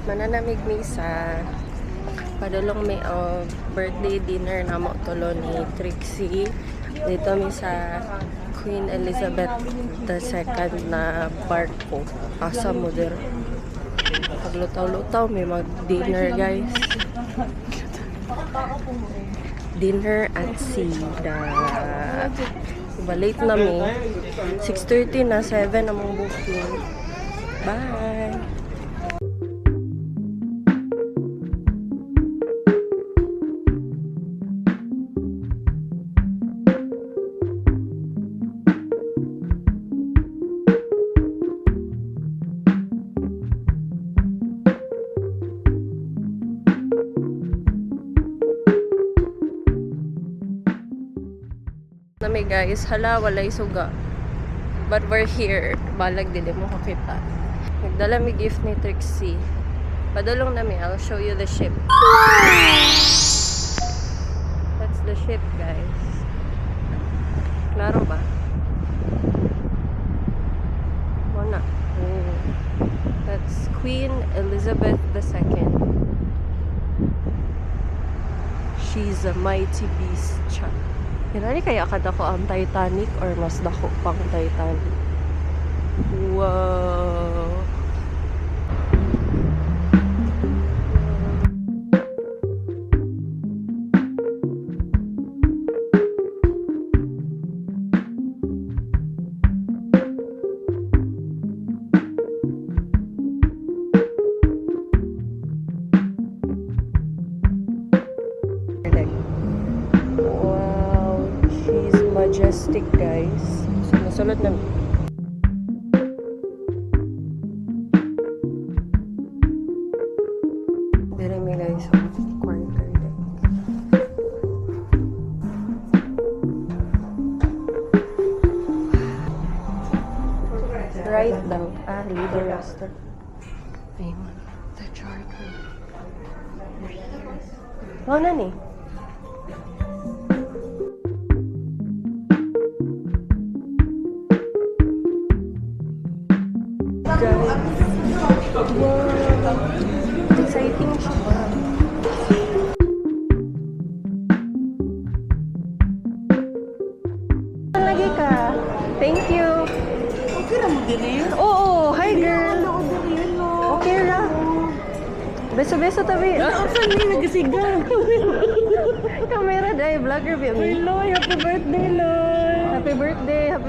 Mananamig mi sa padulong may birthday dinner na mo tulo ni Trixie. Dito mi sa Queen Elizabeth II na barko. Asa mo der. Paglutaw-lutaw may mag-dinner guys. Dinner at sea. Late na mi. 6:30 na 7 among booking. Bye! Nami guys, hala walay suga. But we're here. Balag dili mo kakita. Nagdala mi gift ni Trixie. Padulong nami, I'll show you the ship. That's the ship guys. Klaro ba? Muna. Oh. That's Queen Elizabeth II. She's a mighty beast. Kinali kaya kada ko ang Titanic or mas dako pang Titanic. Wow! Majestic guys. So nasulod na dire mi guys quarter deck. Right daw. Leader master. Ayun. The charter. Oh, nani? Wow! Exciting siya ba? Lagi ka. Thank you. Okay na mo din yun? Oo, hi girl. Okay ra. Beso-beso tabi. Saan niya nagasigang? Kamera dahil vlogger ba? Loy, happy birthday, Loy! Happy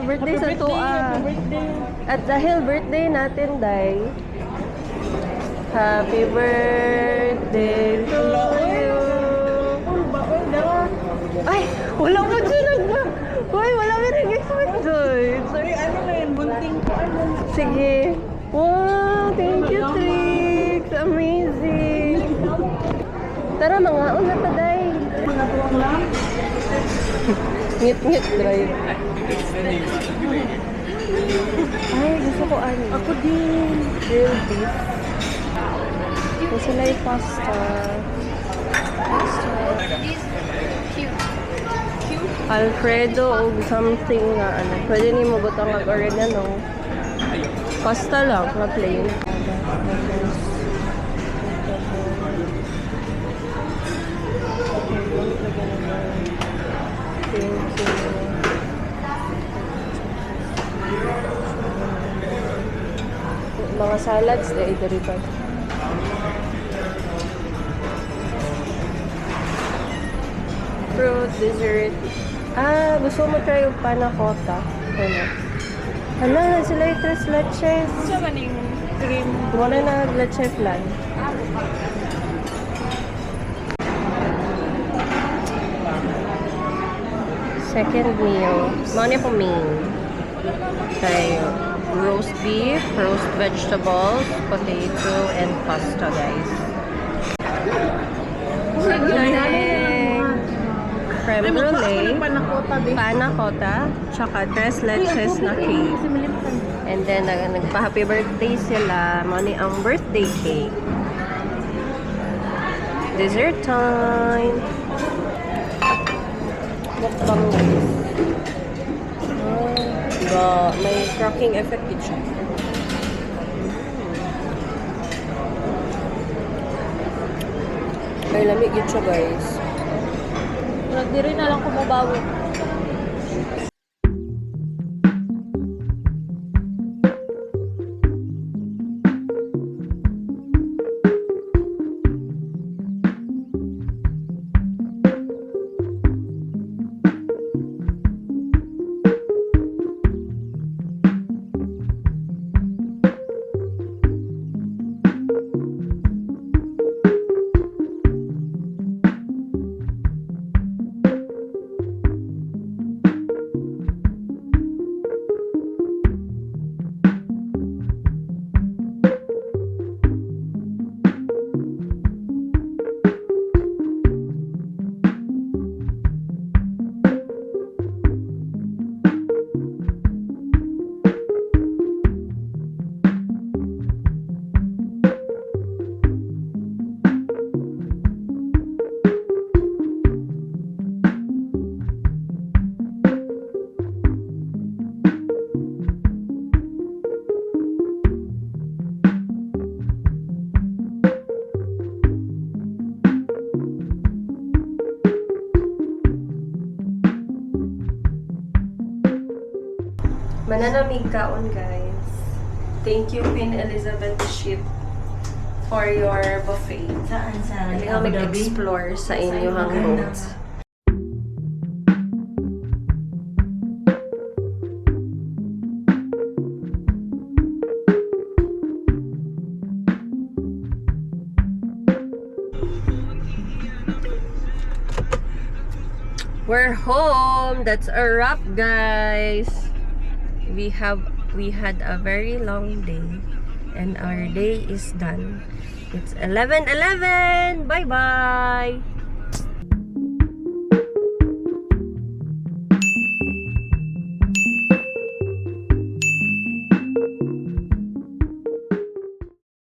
birthday sa Tua. Happy birthday! At dahil birthday natin, Day, happy birthday to you. Ay, wala mo dyan ba? Uy, wala mo rin expect dyan. Sorry, ano na yun? Bunting ko, ano? Sige. Wow, thank you, Trix. Amazing. Tara, mga una ta, Day. Mga tuwang lang? Ngit-ngit, drive. Ay, gusto ko ano. Ako din. Grilled beef. Gusto sila yung pasta. Alfredo o something na ano. Pwede ni mo butang mag-oregano. Pasta lang, na plain. Thank you. Mga salads, dito. Fruit, dessert. Gusto mo try yung panna cotta? Hala, sila yung tres leches. Siya man yung cream. Wala na leche flan. Second meal. Mga po main. Tayo. Roast beef, roast vegetables, potato, and pasta, guys. Creme brulee, panna cotta, tsaka tres leches na cake. And then, nagpa-happy birthday sila. Money ang birthday cake. Dessert time. Mukbang guys. May cracking effect din siya. Ay, lamig yun siya, guys. Di rin na lang kumabawi. Mananamig kaon, guys. Thank you, Queen Elizabeth Ship, for your buffet. Saan sa Hindi ka mag-explore sa inyong boats. We're home. That's a wrap, guys. We had a very long day, and our day is done. It's 11:11. Bye bye.